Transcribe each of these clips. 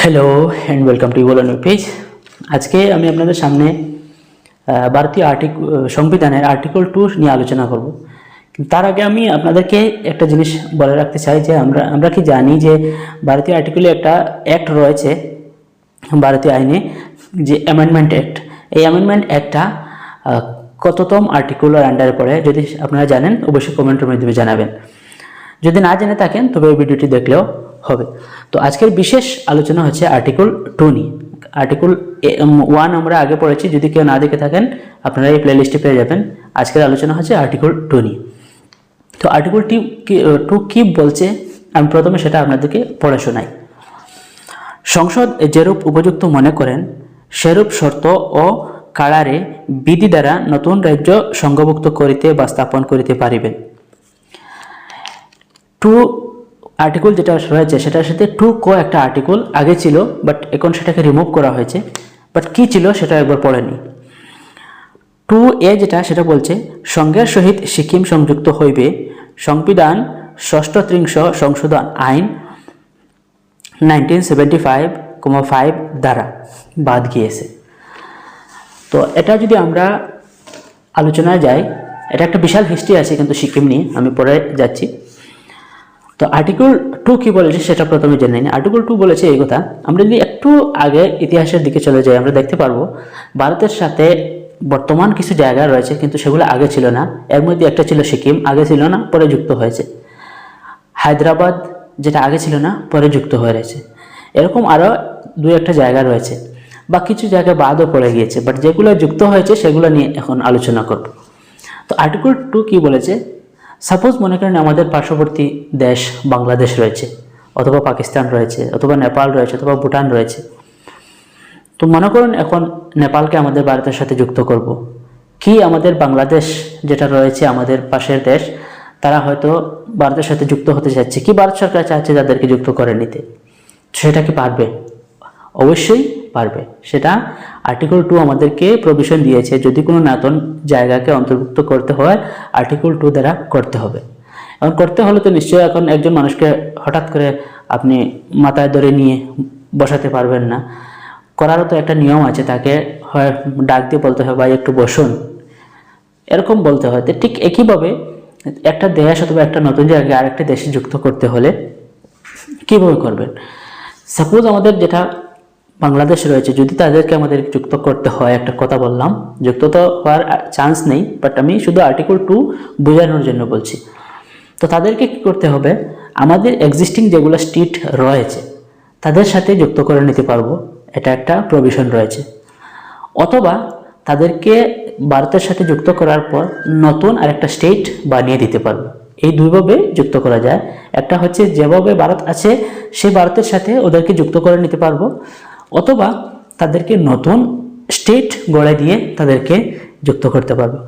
Hello and welcome to ইভোলন page. আজকে আমি আপনাদের সামনে ভারতীয় সংবিধানের আর্টিকেল 2 নিয়ে আলোচনা করব। তার আগে আমি আপনাদেরকে একটা জিনিস বলে রাখতে চাই যে আমরা কি জানি যে ভারতীয় আর্টিকেলে একটা অ্যাক্ট রয়েছে ভারতীয় আইনে, যে অ্যামেন্ডমেন্ট অ্যাক্ট। এই অ্যামেন্ডমেন্ট অ্যাক্টটা কততম আর্টিকেলের আন্ডারে পড়ে, যদি আপনারা জানেন অবশ্যই কমেন্টের মাধ্যমে জানাবেন। যদি না জেনে থাকেন তবে এই ভিডিওটি দেখলেও হবে। তো আজকের বিশেষ আলোচনা হচ্ছে আর্টিকেল 2 নিয়ে। আর্টিকেল 1 আমরা আগে পড়েছি, যদি কেউ না দেখে থাকেন আপনারা এই প্লেলিস্টে পেয়ে যাবেন। আজকের আলোচনা হচ্ছে আর্টিকেল 2 নিয়ে। তো আর্টিকেল 2 কি বলছে আমি প্রথমে সেটা আপনাদেরকে পড়ে শোনাই। সংসদ যেরূপ উপযুক্ত মনে করেন সেরূপ শর্ত ও কারারে বিধি দ্বারা নতুন রাজ্য সংঘভুক্ত করিতে বা স্থাপন করিতে পারিবেন। 2 আর্টিকেল যেটা রয়েছে সেটার সাথে 2 একটা আর্টিকেল আগে ছিল, বাট এখন সেটাকে রিমুভ করা হয়েছে। বাট কি ছিল সেটা একবার পড়েনি। 2A যেটা সেটা বলছে সঙ্গের সহিত সিকিম সংযুক্ত হইবে সংবিধান ষষ্ঠ ত্রিংশ সংশোধন আইন 1975, দ্বারা বাদ গিয়েছে। তো এটা যদি আমরা আলোচনায় যাই, এটা একটা বিশাল হিস্ট্রি আছে কিন্তু সিকিম নিয়ে, আমি পরে যাচ্ছি। তো আর্টিকেল 2 কি বলেছে সেটা প্রথমে জেনে নিই। আর্টিকেল 2 বলেছে এই কথা। আমরা যদি একটু আগে ইতিহাসের দিকে চলে যাই আমরা দেখতে পারবো ভারতের সাথে বর্তমান কিছু জায়গা রয়েছে কিন্তু সেগুলো আগে ছিল না। এর মধ্যে একটা ছিল সিকিম, আগে ছিল না, পরে যুক্ত হয়েছে। হায়দ্রাবাদ যেটা আগে ছিল না, পরে যুক্ত হয়ে রয়েছে। এরকম আরও 2-1টা জায়গা রয়েছে, বা কিছু জায়গা বাদও পড়ে গিয়েছে, বাট যেগুলো যুক্ত হয়েছে সেগুলো নিয়ে এখন আলোচনা করব। তো আর্টিকেল 2 কি বলেছে, সাপোজ মনে করেন আমাদের পার্শ্ববর্তী দেশ বাংলাদেশ রয়েছে, অথবা পাকিস্তান রয়েছে, অথবা নেপাল রয়েছে, অথবা ভুটান রয়েছে। তো মনে করুন এখন নেপালকে আমাদের ভারতের সাথে যুক্ত করব। কি আমাদের বাংলাদেশ যেটা রয়েছে আমাদের পাশের দেশ, তারা হয়তো ভারতের সাথে যুক্ত হতে চাচ্ছে, কি ভারত সরকার চাচ্ছে তাদেরকে যুক্ত করে নিতে। সেটা কি পারবে? অবশ্যই পারবে। সেটা আর্টিকেল 2 আমাদেরকে প্রভিশন দিয়েছে, যদি কোনো নতুন জায়গাকে অন্তর্ভুক্ত করতে হয় আর্টিকেল 2 দ্বারা করতে হবে। এখন করতে হলে তো নিশ্চয়ই এখন একজন মানুষকে হঠাৎ করে আপনি মাথায় ধরে নিয়ে বসাতে পারবেন না। করারও তো একটা নিয়ম আছে, তাকে হয় ডাক দিয়ে বলতে হয় ভাই একটু বসুন, এরকম বলতে হয়। তো ঠিক একইভাবে একটা দেশ অথবা একটা নতুন জায়গায় আরেকটা দেশে যুক্ত করতে হলে কীভাবে করবেন? সাপোজ আমাদের যেটা বাংলাদেশ রয়েছে, যদি তাদেরকে আমাদের যুক্ত করতে হয়, একটা কথা বললাম, যুক্ত তো হওয়ার চান্স নেই, বাট আমি শুধু আর্টিকেল 2 বোঝানোর জন্য বলছি। তো তাদেরকে কি করতে হবে, আমাদের এক্সিস্টিং যেগুলো স্টেট রয়েছে তাদের সাথে যুক্ত করে নিতে পারবো, এটা একটা প্রভিশন রয়েছে। অথবা তাদেরকে ভারতের সাথে যুক্ত করার পর নতুন আরেকটা স্টেট বানিয়ে দিতে পারবো। এই দুইভাবে যুক্ত করা যায়। একটা হচ্ছে যেভাবে ভারত আছে সেই ভারতের সাথে ওদেরকে যুক্ত করে নিতে পারবো, অথবা তাদেরকে নতুন স্টেট গড়ে দিয়ে তাদেরকে যুক্ত করতে পারবো।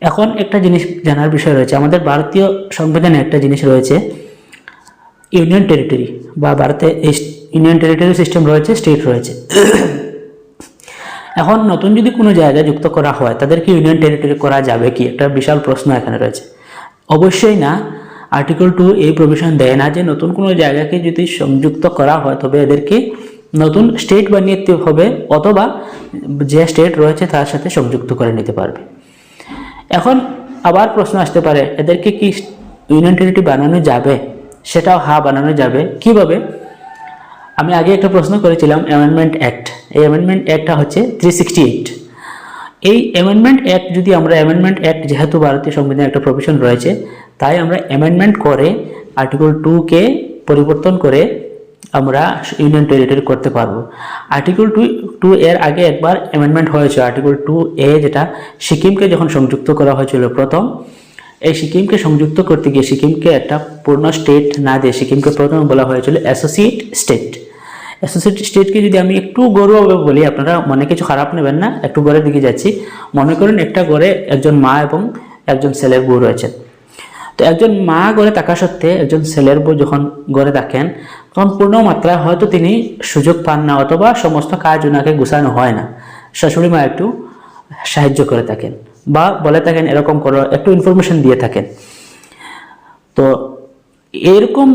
এখন একটা জিনিস জানার বিষয় রয়েছে, আমাদের ভারতীয় সংবিধানে একটা জিনিস রয়েছে ইউনিয়ন টেরিটরি, বা ভারতে ইউনিয়ন টেরিটরি সিস্টেম রয়েছে, স্টেট রয়েছে। এখন নতুন যদি কোনো জায়গায় যুক্ত করা হয় তাদেরকে ইউনিয়ন টেরিটরি করা যাবে কি, একটা বিশাল প্রশ্ন এখানে রয়েছে। অবশ্যই না। আর্টিকেল 2 এই প্রভিশন দেয় না যে নতুন কোনো জায়গাকে যদি সংযুক্ত করা হয় তবে এদেরকে নতুন স্টেট বানিয়ে নিতে হবে, অথবা যে স্টেট রয়েছে তার সাথে সংযুক্ত করে নিতে পারবে। এখন আবার প্রশ্ন আসতে পারে, এদেরকে কি ইউনিয়ন টেরিটরি বানানো যাবে? সেটাও হ্যাঁ, বানানো যাবে। কিভাবে? আমি আগে একটা প্রশ্ন করেছিলাম অ্যামেন্ডমেন্ট অ্যাক্ট। এই অ্যামেন্ডমেন্ট অ্যাক্টটা হচ্ছে 368। এই অ্যামেন্ডমেন্ট অ্যাক্ট যদি আমরা অ্যামেন্ডমেন্ট অ্যাক্ট, যেহেতু ভারতীয় সংবিধানে একটা প্রভিশন রয়েছে, তাই আমরা অ্যামেন্ডমেন্ট করে আর্টিকেল 2 পরিবর্তন করে আমরা ইউনিয়ন টেরিটরি করতে পারবো। আর্টিকেল 2 এর আগে একবার অ্যামেন্ডমেন্ট হয়েছে, আর্টিকেল 2A, যেটা সিকিমকে যখন সংযুক্ত করা হয়েছিল প্রথম। এই সিকিমকে সংযুক্ত করতে গিয়ে সিকিমকে একটা পূর্ণ স্টেট না দিয়ে সিকিমকে প্রথমে বলা হয়েছিল অ্যাসোসিয়েট স্টেট। অ্যাসোসিয়েট স্টেটকে যদি আমি একটু গৌরবভাবে বলি, আপনারা মনে কিছু খারাপ নেবেন না, একটু ঘরের দিকে যাচ্ছি। মনে করেন একটা ঘরে একজন মা এবং একজন ছেলের বউ রয়েছে। তো একজন মা ঘরে থাকা সত্ত্বে একজন ছেলের বউ যখন ঘরে থাকেন তখন পূর্ণ মাত্রায় হয়তো তিনি সুযোগ পান না, অথবা সমস্ত কাজ ওনাকে গুছানো হয় না। শাশুড়ি মা একটু সাহায্য করে থাকেন, বা বলে থাকেন এরকম করো, একটু ইনফরমেশন দিয়ে থাকেন। তো এরকম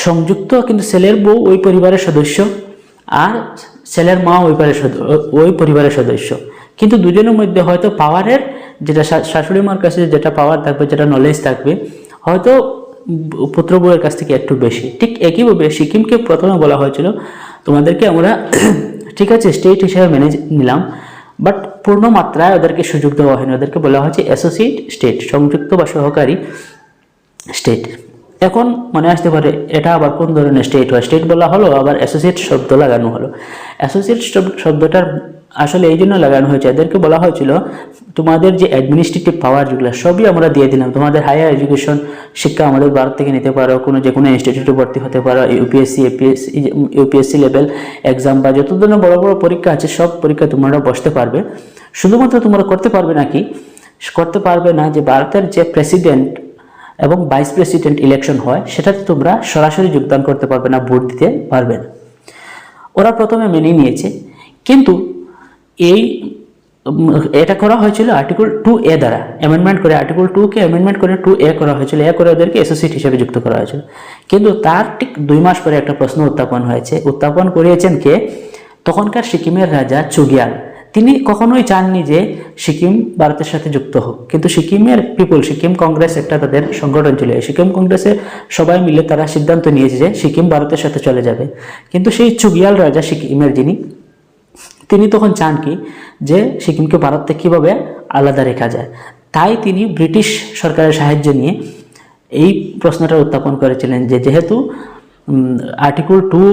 সংযুক্ত কিন্তু ছেলের বউ ওই পরিবারের সদস্য, আর ছেলের মা ওই পরিবারের সদস্য, কিন্তু দুজনের মধ্যে হয়তো পাওয়ারের যেটা শাশুড়ি মার কাছে যেটা পাওয়ার থাকবে, যেটা নলেজ থাকবে, হয়তো পুত্র বউয়ের কাছ থেকে একটু বেশি। ঠিক একইভাবে সিকিমকে প্রথমে বলা হয়েছিল তোমাদেরকে আমরা ঠিক আছে স্টেট হিসেবে মেনে নিলাম, বাট পূর্ণ মাত্রায় ওদেরকে সুযোগ দেওয়া হয়নি, ওদেরকে বলা হয়েছে অ্যাসোসিয়েট স্টেট, সংযুক্ত বা সহকারী স্টেট। এখন মনে আসতে পারে এটা আবার কোন ধরনের স্টেট হয়, স্টেট বলা হলো আবার অ্যাসোসিয়েট শব্দ লাগানো হলো। অ্যাসোসিয়েট শব্দটার আসলে এই জন্য লাগানো হয়েছে, এদেরকে বলা হয়েছিল তোমাদের যে অ্যাডমিনিস্ট্রেটিভ পাওয়ার যেগুলো সবই আমরা দিয়ে দিলাম, তোমাদের হায়ার এডুকেশন শিক্ষা আমাদের ভারত থেকে নিতে পারো, যে কোনো ইনস্টিটিউটে ভর্তি হতে পারো, ইউপিএসসি লেভেল এক্সাম বা যত ধরনের বড় বড় পরীক্ষা আছে সব পরীক্ষা তোমরা বসতে পারবে। শুধুমাত্র তোমরা করতে পারবে না যে ভারতের যে প্রেসিডেন্ট এবং ভাইস প্রেসিডেন্ট ইলেকশন হয় সেটাতে তোমরা সরাসরি যোগদান করতে পারবে না, ভোট দিতে পারবে না। ওরা প্রথমে মেনে নিয়েছে, কিন্তু এটা করা হয়েছিল আর্টিকেল 2A দ্বারা অ্যামেন্ডমেন্ট করে, আর্টিকেল 2 কে অ্যামেন্ডমেন্ট করে 2A করা হয়েছিল, করে ওদেরকে অ্যাসোসিয়েট হিসেবে যুক্ত করা হয়েছিল। কিন্তু তার ঠিক 2 মাস পরে একটা প্রশ্ন উত্থাপন করিয়েছেন কে? তখনকার সিকিমের রাজা চুগিয়াল। তিনি কখনোই চাননি যে সিকিম ভারতের সাথে যুক্ত হোক, কিন্তু সিকিমের সিকিম কংগ্রেস একটা তাদের সংগঠন ছিল, সিকিম কংগ্রেসে সবাই মিলে তারা সিদ্ধান্ত নিয়েছে যে সিকিম ভারতের সাথে চলে যাবে। কিন্তু সেই চুগিয়াল রাজা সিকিমের তিনি তখন চান কি যে সিকিমকে ভারত থেকে কীভাবে আলাদা রেখা যায়, তাই তিনি ব্রিটিশ সরকারের সাহায্য নিয়ে এই প্রশ্নটা উত্থাপন করেছিলেন যে যেহেতু আর্টিকেল 2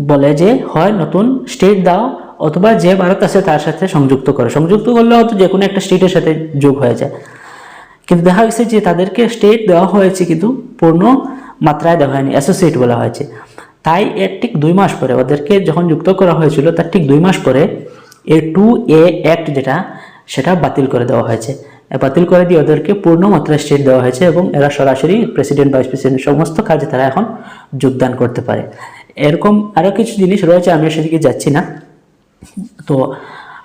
বলে যে হয় নতুন স্টেট দাও অথবা যে ভারত আছে তার সাথে সংযুক্ত করলে হয়তো যে কোনো একটা স্টেটের সাথে যোগ হয়ে যায়। কিন্তু দেখা গেছে যে তাদেরকে স্টেট দেওয়া হয়েছে কিন্তু পূর্ণ মাত্রায় দেওয়া হয়নি, অ্যাসোসিয়েট বলা হয়েছে। তাই এর ঠিক 2 মাস পরে ওদেরকে যখন যুক্ত করা হয়েছিল তার ঠিক 2 মাস পরে এই 2A অ্যাক্ট সেটা বাতিল করে দেওয়া হয়েছে। বাতিল করে দিয়ে ওদেরকে পূর্ণ মাত্রায় স্টেট দেওয়া হয়েছে এবং এরা সরাসরি প্রেসিডেন্ট ভাইস প্রেসিডেন্ট সমস্ত কাজে তারা এখন যোগদান করতে পারে। এরকম আরও কিছু জিনিস রয়েছে, আমি সেদিকে যাচ্ছি না। তো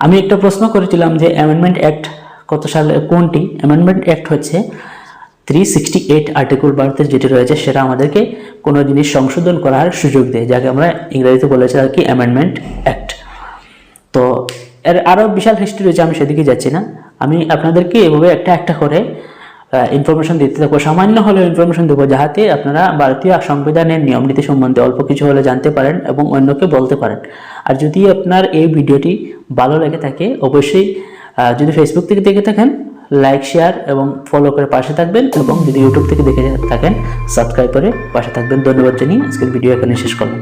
আমি একটা প্রশ্ন করেছিলাম যে অ্যামেন্ডমেন্ট অ্যাক্ট কত সালে, কোনটি? অ্যামেন্ডমেন্ট অ্যাক্ট হচ্ছে 368 আর্টিকেল ভারতের যেটি রয়েছে সেটা আমাদেরকে কোনো জিনিস সংশোধন করার সুযোগ দেয়, যাকে আমরা ইংরেজিতে বলেছি আর কি অ্যামেন্ডমেন্ট অ্যাক্ট। তো এর আরও বিশাল হিস্ট্রি রয়েছে, আমি সেদিকে যাচ্ছি না। আমি আপনাদেরকে এভাবে একটা করে ইনফরমেশন দিতে থাকবো, সামান্য হলেও ইনফরমেশন দেবো, যাতে আপনারা ভারতীয় সংবিধানের নিয়ম নীতি সম্বন্ধে অল্প কিছু হলে জানতে পারেন এবং অন্যকে বলতে পারেন। আর যদি আপনার এই ভিডিওটি ভালো লেগে থাকে অবশ্যই যদি ফেসবুক থেকে দেখে থাকেন লাইক শেয়ার এবং ফলো করে পাশে থাকবেন, এবং যদি ইউটিউব থেকে দেখে থাকেন সাবস্ক্রাইব করে পাশে থাকবেন। ধন্যবাদ জানিয়ে আজকের ভিডিও এখানে শেষ করলাম।